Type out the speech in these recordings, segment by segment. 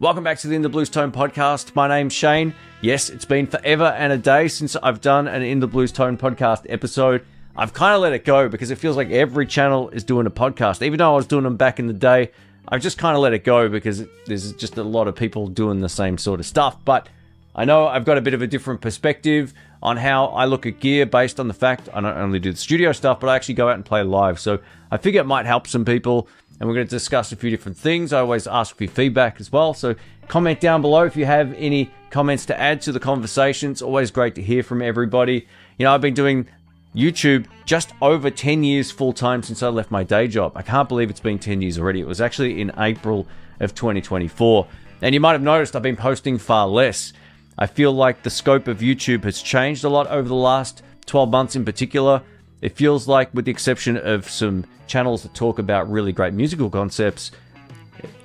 Welcome back to the In the Blues Tone podcast. My name's Shane. Yes, it's been forever and a day since I've done an In the Blues Tone podcast episode. I've kind of let it go because it feels like every channel is doing a podcast. Even though I was doing them back in the day, I've just kind of let it go because there's just a lot of people doing the same sort of stuff. But I know I've got a bit of a different perspective on how I look at gear based on the fact I not only do the studio stuff, but I actually go out and play live. So I figure it might help some people. And we're going to discuss a few different things. I always ask for your feedback as well. So comment down below if you have any comments to add to the conversation. It's always great to hear from everybody. You know, I've been doing YouTube just over 10 years full-time since I left my day job. I can't believe it's been 10 years already. It was actually in April of 2024. And you might have noticed I've been posting far less. I feel like the scope of YouTube has changed a lot over the last 12 months in particular. It feels like, with the exception of some channels that talk about really great musical concepts,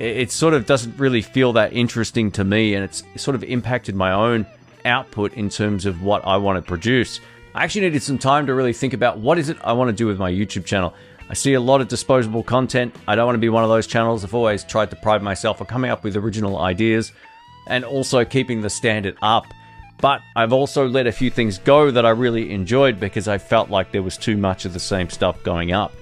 it sort of doesn't really feel that interesting to me, and it's sort of impacted my own output in terms of what I want to produce. I actually needed some time to really think about what is it I want to do with my YouTube channel. I see a lot of disposable content. I don't want to be one of those channels. I've always tried to pride myself on coming up with original ideas and also keeping the standard up. But I've also let a few things go that I really enjoyed because I felt like there was too much of the same stuff going up.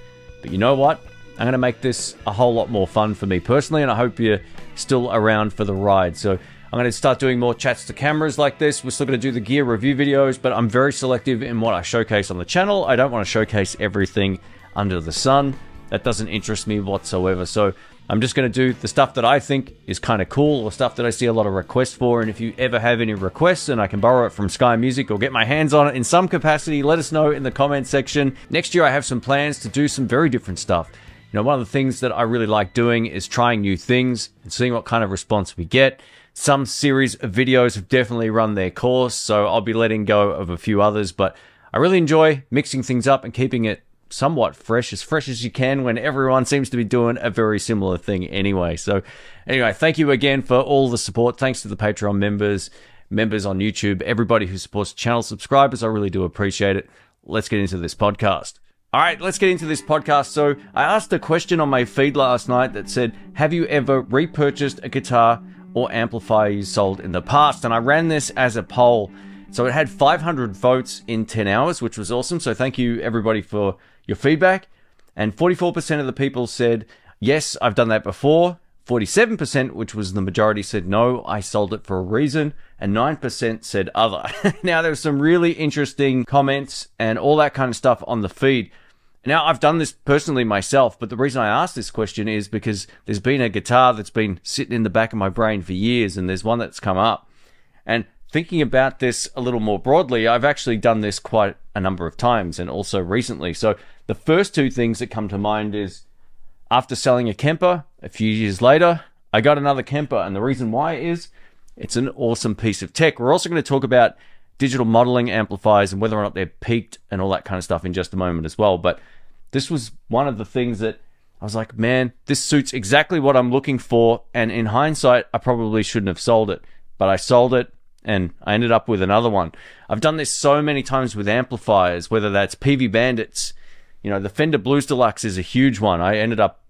But you know what? I'm going to make this a whole lot more fun for me personally, and I hope you're still around for the ride. So I'm going to start doing more chats to cameras like this. We're still going to do the gear review videos, but I'm very selective in what I showcase on the channel. I don't want to showcase everything under the sun. That doesn't interest me whatsoever. So I'm just going to do the stuff that I think is kind of cool, or stuff that I see a lot of requests for. And if you ever have any requests and I can borrow it from Sky Music or get my hands on it in some capacity, let us know in the comment section. Next year I have some plans to do some very different stuff. You know, one of the things that I really like doing is trying new things and seeing what kind of response we get. Some series of videos have definitely run their course, so I'll be letting go of a few others, but I really enjoy mixing things up and keeping it somewhat fresh as you can when everyone seems to be doing a very similar thing anyway. So anyway, thank you again for all the support. Thanks to the Patreon members on YouTube, everybody who supports the channel, subscribers. I really do appreciate it. Let's get into this podcast. All right, let's get into this podcast. So I asked a question on my feed last night that said, have you ever repurchased a guitar or amplifier you sold in the past? And I ran this as a poll. So it had 500 votes in 10 hours, which was awesome. So thank you everybody for your feedback. And 44% of the people said, yes, I've done that before. 47%, which was the majority, said no, I sold it for a reason. And 9% said other. Now, there were some really interesting comments and all that kind of stuff on the feed. Now, I've done this personally myself, but the reason I asked this question is because there's been a guitar that's been sitting in the back of my brain for years, and there's one that's come up. And thinking about this a little more broadly, I've actually done this quite a number of times, and also recently. So the first two things that come to mind is, after selling a Kemper, a few years later, I got another Kemper, and the reason why is it's an awesome piece of tech. We're also going to talk about digital modeling amplifiers and whether or not they're peaked and all that kind of stuff in just a moment as well. But this was one of the things that I was like, man, this suits exactly what I'm looking for. And in hindsight, I probably shouldn't have sold it, but I sold it and I ended up with another one. I've done this so many times with amplifiers, whether that's PV Bandits. You know, the Fender Blues Deluxe is a huge one. I ended up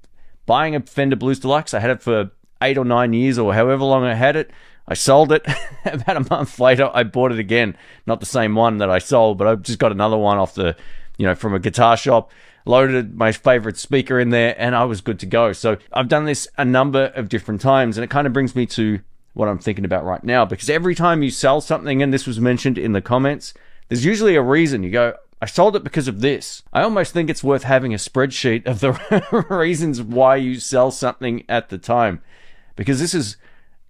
buying a Fender Blues Deluxe. I had it for 8 or 9 years or however long I had it. I sold it. About a month later, I bought it again. Not the same one that I sold, but I just got another one off the, you know, from a guitar shop, loaded my favorite speaker in there, and I was good to go. So I've done this a number of different times, and it kind of brings me to what I'm thinking about right now, because every time you sell something, and this was mentioned in the comments, there's usually a reason. You go, I sold it because of this. I almost think it's worth having a spreadsheet of the reasons why you sell something at the time, because this has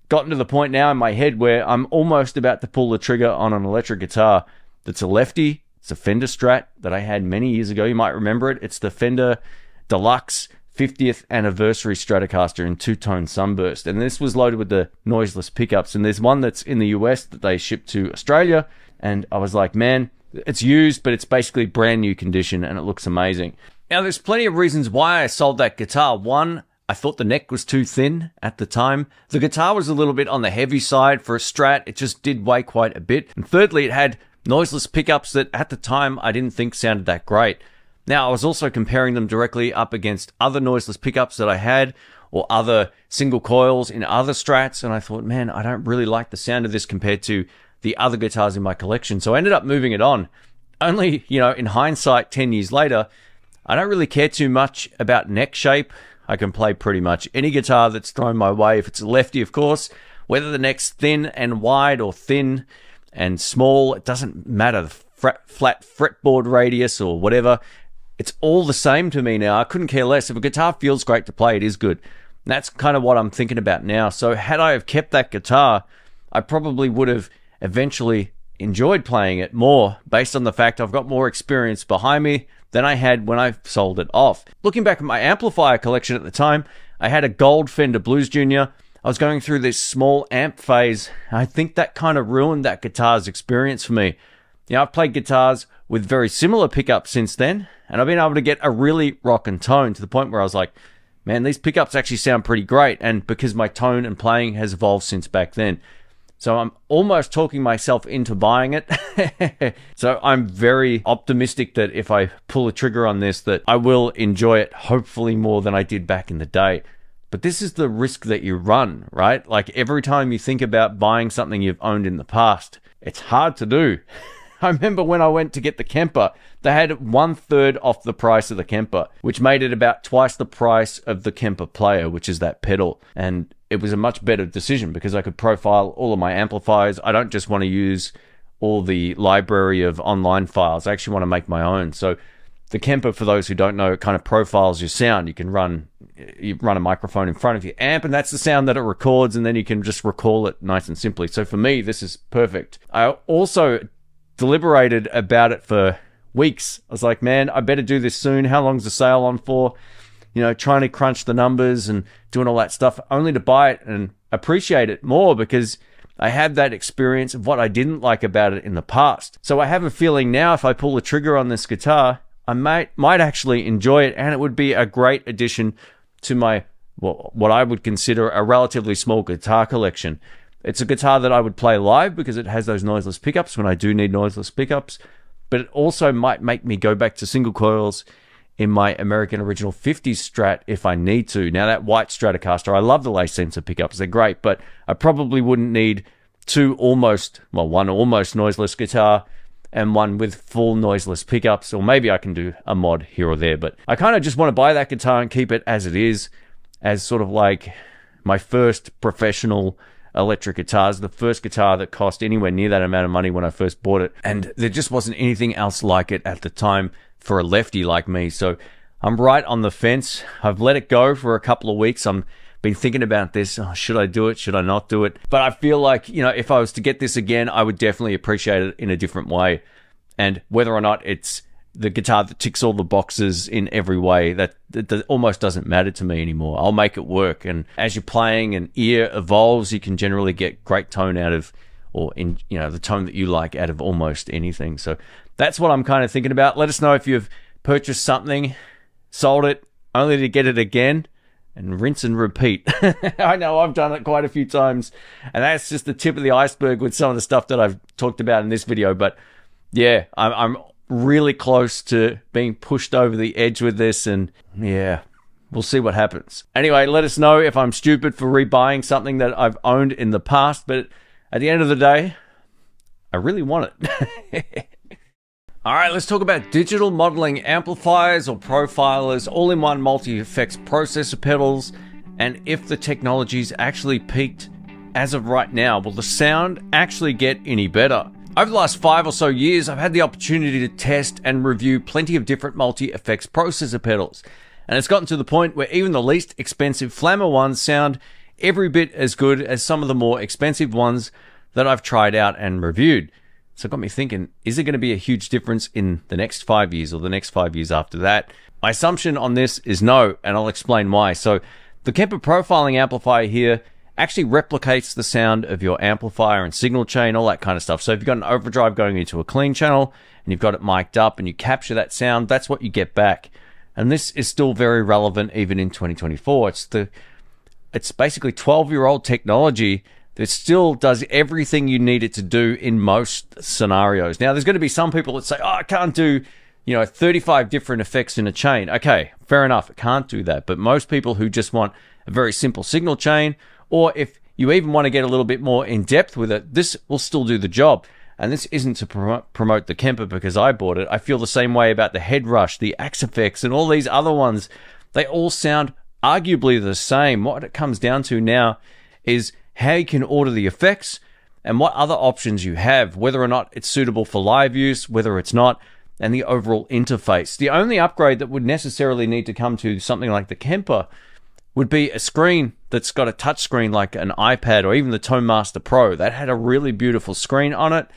gotten to the point now in my head where I'm almost about to pull the trigger on an electric guitar that's a lefty. It's a Fender Strat that I had many years ago. You might remember it. It's the Fender Deluxe 50th anniversary Stratocaster in two-tone sunburst. And this was loaded with the noiseless pickups. And there's one that's in the US that they shipped to Australia. And I was like, man, it's used, but it's basically brand new condition and it looks amazing. Now, there's plenty of reasons why I sold that guitar. One, I thought the neck was too thin at the time. The guitar was a little bit on the heavy side for a Strat. It just did weigh quite a bit. And thirdly, it had noiseless pickups that at the time I didn't think sounded that great. Now, I was also comparing them directly up against other noiseless pickups that I had, or other single coils in other Strats, and I thought, man, I don't really like the sound of this compared to the other guitars in my collection. So I ended up moving it on. Only, in hindsight, 10 years later, I don't really care too much about neck shape. I can play pretty much any guitar that's thrown my way. If it's a lefty, of course, whether the neck's thin and wide or thin and small, it doesn't matter. The flat fretboard radius or whatever, it's all the same to me now. I couldn't care less. If a guitar feels great to play, it is good. And that's kind of what I'm thinking about now. So had I have kept that guitar, I probably would have eventually enjoyed playing it more based on the fact I've got more experience behind me than I had when I sold it off. Looking back at my amplifier collection at the time, I had a gold Fender Blues Junior. I was going through this small amp phase. I think that kind of ruined that guitar's experience for me. I've played guitars with very similar pickups since then, and I've been able to get a really rockin' tone to the point where I was like, man, these pickups actually sound pretty great, and because my tone and playing has evolved since back then. So I'm almost talking myself into buying it. So I'm very optimistic that if I pull the trigger on this, that I will enjoy it, hopefully more than I did back in the day. But this is the risk that you run, right? Like every time you think about buying something you've owned in the past, it's hard to do. I remember when I went to get the Kemper, they had 1/3 off the price of the Kemper, which made it about twice the price of the Kemper Player, which is that pedal. And it was a much better decision because I could profile all of my amplifiers. I don't just want to use all the library of online files. I actually want to make my own. So the Kemper, for those who don't know, it kind of profiles your sound. You run a microphone in front of your amp, and that's the sound that it records, and then you can just recall it nice and simply. So for me, this is perfect. I also deliberated about it for weeks. I was like, man, I better do this soon. How long's the sale on for? Trying to crunch the numbers and doing all that stuff, only to buy it and appreciate it more because I had that experience of what I didn't like about it in the past. So I have a feeling now if I pull the trigger on this guitar, I might actually enjoy it, and it would be a great addition to my, what I would consider a relatively small guitar collection. It's a guitar that I would play live because it has those noiseless pickups when I do need noiseless pickups, but it also might make me go back to single coils in my American Original 50s Strat if I need to. Now that white Stratocaster, I love the lace sensor pickups, they're great, but I probably wouldn't need one almost noiseless guitar and one with full noiseless pickups, or maybe I can do a mod here or there, but I kind of just want to buy that guitar and keep it as it is, as sort of like my first professional electric guitars, the first guitar that cost anywhere near that amount of money when I first bought it, and there just wasn't anything else like it at the time for a lefty like me. So I'm right on the fence. I've let it go for a couple of weeks. I'm been thinking about this. Oh, should I do it? Should I not do it? But I feel like, if I was to get this again, I would definitely appreciate it in a different way. And whether or not it's the guitar that ticks all the boxes in every way, that almost doesn't matter to me anymore. I'll make it work. And as you're playing and ear evolves, you can generally get great tone out of, or in, the tone that you like out of almost anything. So that's what I'm kind of thinking about. Let us know if you've purchased something, sold it, only to get it again, and rinse and repeat. I know I've done it quite a few times, and that's just the tip of the iceberg with some of the stuff that I've talked about in this video. But yeah, I'm really close to being pushed over the edge with this, and yeah, we'll see what happens. Anyway, let us know if I'm stupid for rebuying something that I've owned in the past, but at the end of the day, I really want it. All right, let's talk about digital modeling amplifiers or profilers, all-in-one multi-effects processor pedals, and if the technology's actually peaked as of right now. Will the sound actually get any better? Over the last 5 or so years, I've had the opportunity to test and review plenty of different multi-effects processor pedals, and it's gotten to the point where even the least expensive Flammer ones sound every bit as good as some of the more expensive ones that I've tried out and reviewed. So it got me thinking, is there going to be a huge difference in the next 5 years or the next 5 years after that? My assumption on this is no, and I'll explain why. So the Kemper profiling amplifier here actually replicates the sound of your amplifier and signal chain, all that kind of stuff. So if you've got an overdrive going into a clean channel and you've got it mic'd up and you capture that sound, that's what you get back. And this is still very relevant even in 2024. It's basically 12-year-old technology that still does everything you need it to do in most scenarios. Now, there's going to be some people that say, oh, I can't do, 35 different effects in a chain. Okay, fair enough, it can't do that. But most people who just want a very simple signal chain, or if you even want to get a little bit more in depth with it, this will still do the job. And this isn't to promote the Kemper because I bought it. I feel the same way about the Head Rush, the Axe Effects, and all these other ones. They all sound arguably the same. What it comes down to now is how you can order the effects and what other options you have, whether or not it's suitable for live use, whether it's not, and the overall interface. The only upgrade that would necessarily need to come to something like the Kemper would be a screen that's got a touch screen like an iPad or even the Tone Master Pro. That had a really beautiful screen on it,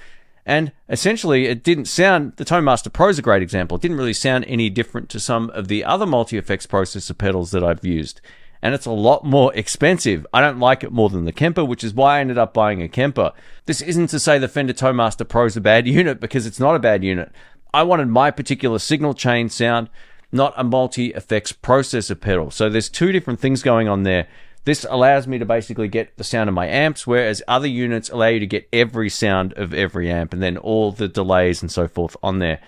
and essentially it didn't sound, the Tone Master Pro is a great example, it didn't really sound any different to some of the other multi-effects processor pedals that I've used. And it's a lot more expensive. I don't like it more than the Kemper, which is why I ended up buying a Kemper. This isn't to say the Fender Tone Master Pro is a bad unit, because it's not a bad unit. I wanted my particular signal chain sound, not a multi-effects processor pedal. So there's two different things going on there. This allows me to basically get the sound of my amps, whereas other units allow you to get every sound of every amp and then all the delays and so forth on there.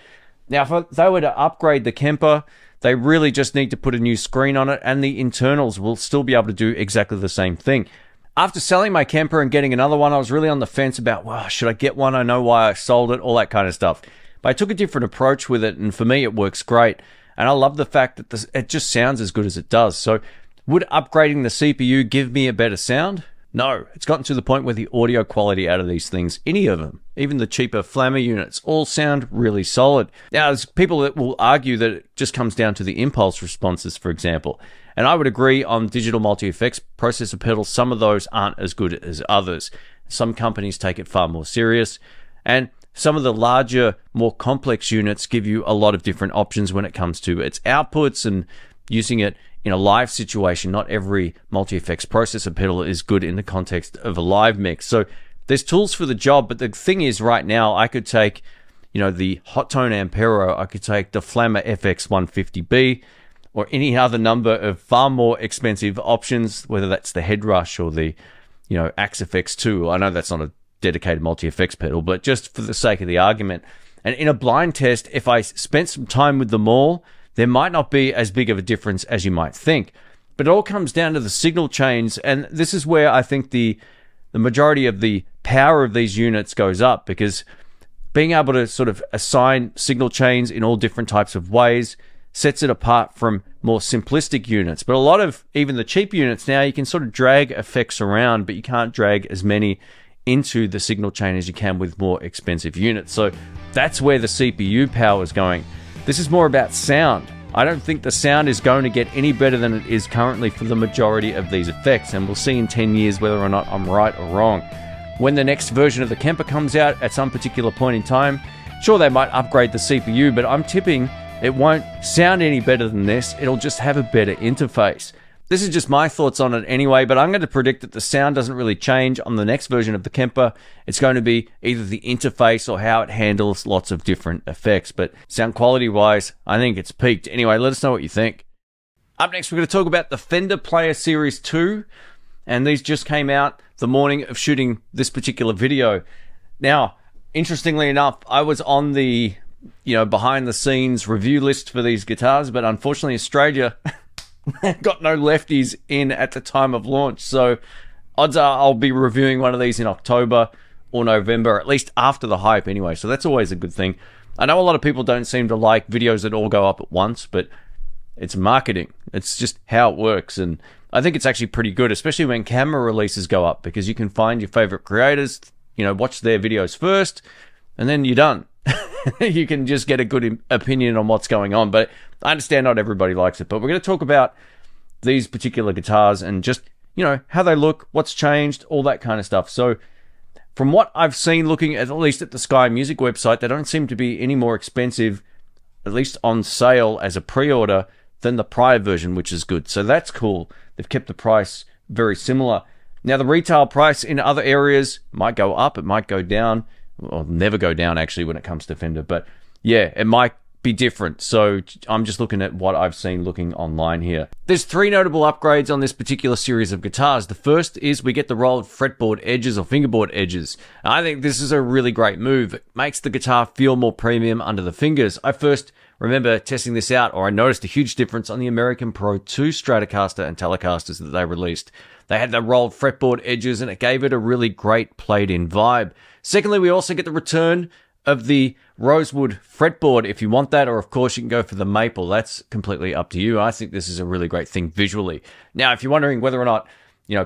Now, if they were to upgrade the Kemper, they really just need to put a new screen on it, and the internals will still be able to do exactly the same thing. After selling my Kemper and getting another one, I was really on the fence about, well, should I get one? I know why I sold it, all that kind of stuff. But I took a different approach with it, and for me, it works great. And I love the fact that it just sounds as good as it does. So would upgrading the CPU give me a better sound? No. It's gotten to the point where the audio quality out of these things, any of them, even the cheaper Flammer units, all sound really solid. Now, there's people that will argue that it just comes down to the impulse responses, for example. And I would agree on digital multi-effects processor pedals, some of those aren't as good as others. Some companies take it far more serious. And some of the larger, more complex units give you a lot of different options when it comes to its outputs and using it in a live situation. Not every multi-effects processor pedal is good in the context of a live mix. So there's tools for the job, but the thing is right now I could take, the Hot Tone Ampero, I could take the Flammer FX150B or any other number of far more expensive options, whether that's the Head Rush or the, Axe FX2. I know that's not a dedicated multi-effects pedal, but just for the sake of the argument. And in a blind test, if I spent some time with them all, there might not be as big of a difference as you might think. But it all comes down to the signal chains, and this is where I think the majority of the power of these units goes up, because being able to sort of assign signal chains in all different types of ways sets it apart from more simplistic units. But a lot of even the cheap units now, you can sort of drag effects around, but you can't drag as many into the signal chain as you can with more expensive units. So that's where the CPU power is going. This is more about sound. I don't think the sound is going to get any better than it is currently for the majority of these effects, and we'll see in 10 years whether or not I'm right or wrong. When the next version of the Kemper comes out at some particular point in time, sure, they might upgrade the CPU, but I'm tipping it won't sound any better than this. It'll just have a better interface. This is just my thoughts on it anyway, but I'm going to predict that the sound doesn't really change on the next version of the Kemper. It's going to be either the interface or how it handles lots of different effects. But sound quality-wise, I think it's peaked. Anyway, let us know what you think. Up next, we're going to talk about the Fender Player Series 2. And these just came out the morning of shooting this particular video. Now, interestingly enough, I was on the, behind-the-scenes review list for these guitars, but unfortunately, Australia got no lefties in at the time of launch, so odds are I'll be reviewing one of these in October or November, at least after the hype anyway, so that's always a good thing. I know a lot of people don't seem to like videos that all go up at once, but it's marketing. It's just how it works, and I think it's actually pretty good, especially when camera releases go up, because you can find your favorite creators, watch their videos first, and then you're done. You can just get a good opinion on what's going on, but I understand not everybody likes it. But we're going to talk about these particular guitars and just, how they look, what's changed, all that kind of stuff. So from what I've seen looking at least at the Sky Music website, they don't seem to be any more expensive, at least on sale as a pre-order, than the prior version, which is good. So that's cool. They've kept the price very similar. Now, the retail price in other areas might go up, it might go down, or never go down actually when it comes to Fender. But yeah, it might be different. So I'm just looking at what I've seen looking online here. There's 3 notable upgrades on this particular series of guitars. The first is we get the rolled fretboard edges or fingerboard edges. I think this is a really great move. It makes the guitar feel more premium under the fingers. I first remember testing this out, or I noticed a huge difference on the American Pro 2 Stratocaster and Telecasters that they released. They had the rolled fretboard edges and it gave it a really great played-in vibe. Secondly, we also get the return of the rosewood fretboard if you want that, or of course you can go for the maple. That's completely up to you. I think this is a really great thing visually. Now, if you're wondering whether or not,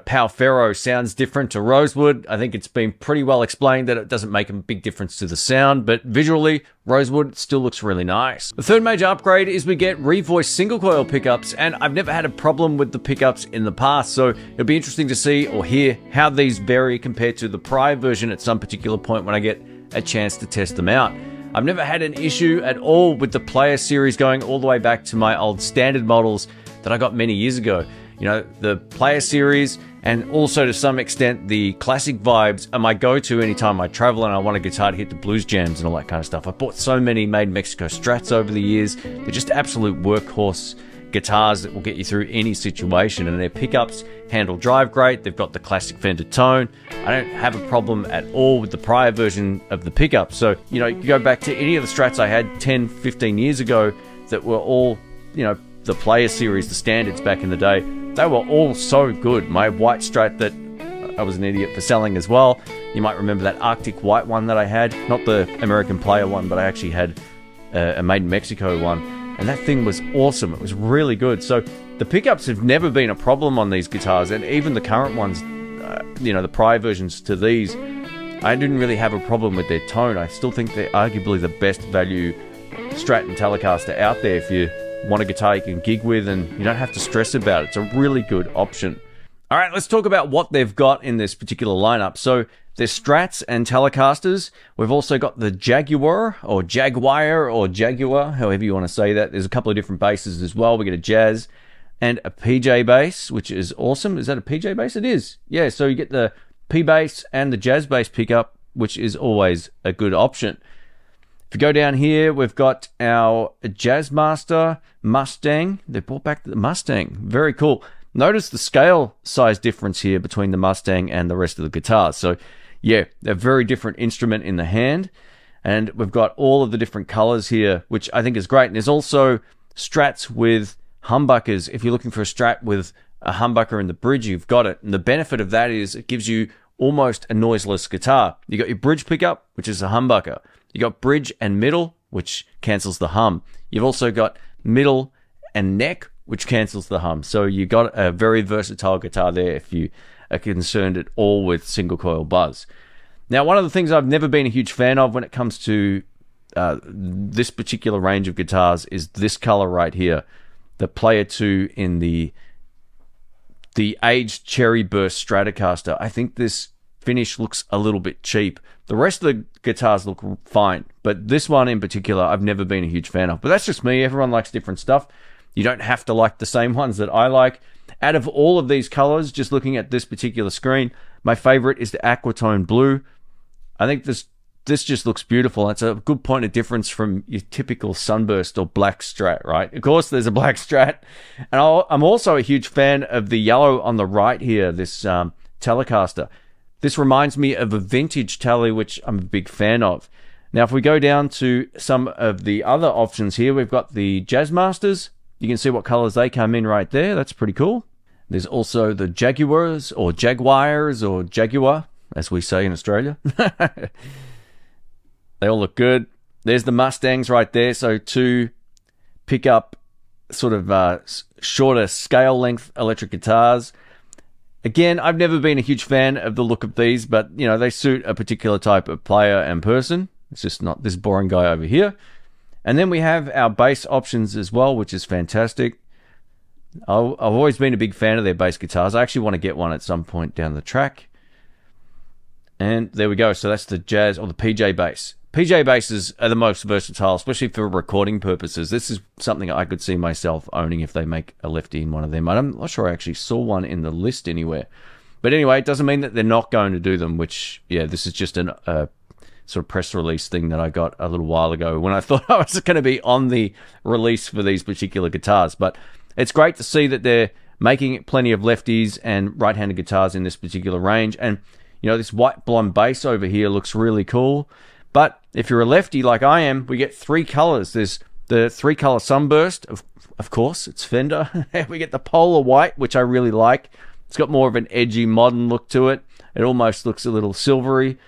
Pal Ferro sounds different to rosewood, I think it's been pretty well explained that it doesn't make a big difference to the sound, but visually, rosewood still looks really nice. The third major upgrade is we get revoiced single coil pickups, and I've never had a problem with the pickups in the past, so it'll be interesting to see or hear how these vary compared to the prior version at some particular point when I get a chance to test them out. I've never had an issue at all with the Player series going all the way back to my old standard models that I got many years ago. The Player series and also to some extent the classic vibes are my go-to anytime I travel and I want a guitar to hit the blues jams and all that kind of stuff. I bought so many made in Mexico Strats over the years. They're just absolute workhorse guitars that will get you through any situation, and their pickups handle drive great. They've got the classic Fender tone. I don't have a problem at all with the prior version of the pickup. So, you can go back to any of the Strats I had 10, 15 years ago that were all, the Player series, the standards back in the day. They were all so good. My white Strat that I was an idiot for selling as well. You might remember that Arctic white one that I had. Not the American Player one, but I actually had a made in Mexico one. And that thing was awesome. It was really good. So the pickups have never been a problem on these guitars. And even the current ones, the prior versions to these, I didn't really have a problem with their tone. I still think they're arguably the best value Strat and Telecaster out there if you want a guitar you can gig with and you don't have to stress about it. It's a really good option. All right, let's talk about what they've got in this particular lineup. So there's Strats and Telecasters. We've also got the Jaguar, however you want to say that. There's a couple of different basses as well. We get a Jazz and a PJ bass, which is awesome. Is that a PJ bass? It is. Yeah, so you get the P bass and the Jazz bass pickup, which is always a good option. If you go down here, we've got our Jazzmaster Mustang. They brought back the Mustang. Very cool. Notice the scale size difference here between the Mustang and the rest of the guitars. So, yeah, a very different instrument in the hand. And we've got all of the different colors here, which I think is great. And there's also Strats with humbuckers. If you're looking for a Strat with a humbucker in the bridge, you've got it. And the benefit of that is it gives you almost a noiseless guitar. You got your bridge pickup, which is a humbucker. You got bridge and middle, which cancels the hum. You've also got middle and neck, which cancels the hum. So you got a very versatile guitar there if you are concerned at all with single coil buzz. Now, one of the things I've never been a huge fan of when it comes to this particular range of guitars is this color right here, the Player 2 in the aged Cherry Burst Stratocaster. I think this finish looks a little bit cheap. The rest of the guitars look fine, but this one in particular I've never been a huge fan of. But that's just me. Everyone likes different stuff. You don't have to like the same ones that I like. Out of all of these colors, just looking at this particular screen, my favorite is the Aquatone Blue. I think this just looks beautiful. It's a good point of difference from your typical Sunburst or black Strat, right? Of course, there's a black Strat. And I'm also a huge fan of the yellow on the right here, this Telecaster. This reminds me of a vintage Tele, which I'm a big fan of. Now, if we go down to some of the other options here, we've got the Jazzmasters. You can see what colors they come in right there. That's pretty cool. There's also the Jaguars, or Jaguar, as we say in Australia. They all look good. There's the Mustangs right there. So two pickup sort of shorter scale length electric guitars. Again, I've never been a huge fan of the look of these, but, they suit a particular type of player and person. It's just not this boring guy over here. And then we have our bass options as well, which is fantastic. I've always been a big fan of their bass guitars. I actually want to get one at some point down the track. And there we go. So that's the Jazz or the PJ bass. PJ basses are the most versatile, especially for recording purposes. This is something I could see myself owning if they make a lefty in one of them. I'm not sure I actually saw one in the list anywhere. But anyway, it doesn't mean that they're not going to do them, which, yeah, this is just sort of press release thing that I got a little while ago when I thought I was going to be on the release for these particular guitars. But it's great to see that they're making plenty of lefties and right-handed guitars in this particular range. And, you know, this white blonde bass over here looks really cool. But if you're a lefty like I am, we get 3 colors. There's the 3-color sunburst, of course, it's Fender. We get the polar white, which I really like. It's got more of an edgy, modern look to it. It almost looks a little silvery.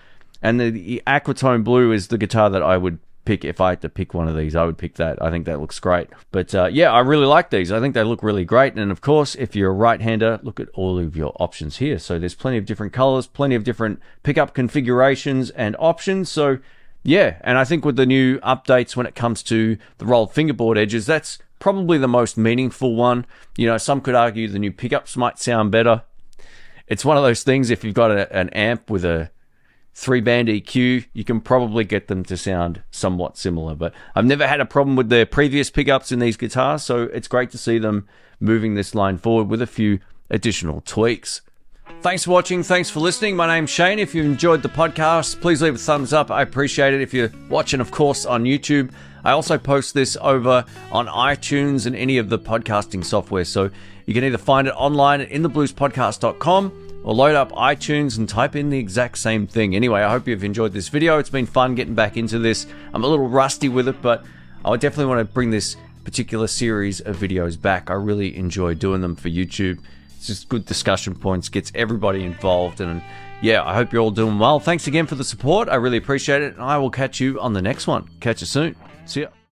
And the aquatone blue is the guitar that I would pick. If I had to pick one of these, I would pick that. I think that looks great. But yeah, I really like these. I think they look really great. And of course, if you're a right-hander, look at all of your options here. So there's plenty of different colors, plenty of different pickup configurations and options. So yeah, and I think with the new updates when it comes to the rolled fingerboard edges, that's probably the most meaningful one. You know, some could argue the new pickups might sound better. It's one of those things, if you've got an amp with a 3-band EQ, you can probably get them to sound somewhat similar. But I've never had a problem with the previous pickups in these guitars, so it's great to see them moving this line forward with a few additional tweaks. Thanks for watching. Thanks for listening. My name's Shane. If you enjoyed the podcast, please leave a thumbs up. I appreciate it. If you're watching, of course, on YouTube, I also post this over on iTunes and any of the podcasting software. So you can either find it online at inthebluespodcast.com or load up iTunes and type in the exact same thing. Anyway, I hope you've enjoyed this video. It's been fun getting back into this. I'm a little rusty with it, but I definitely want to bring this particular series of videos back. I really enjoy doing them for YouTube. It's just good discussion points, gets everybody involved, and yeah, I hope you're all doing well. Thanks again for the support. I really appreciate it, and I will catch you on the next one. Catch you soon. See ya.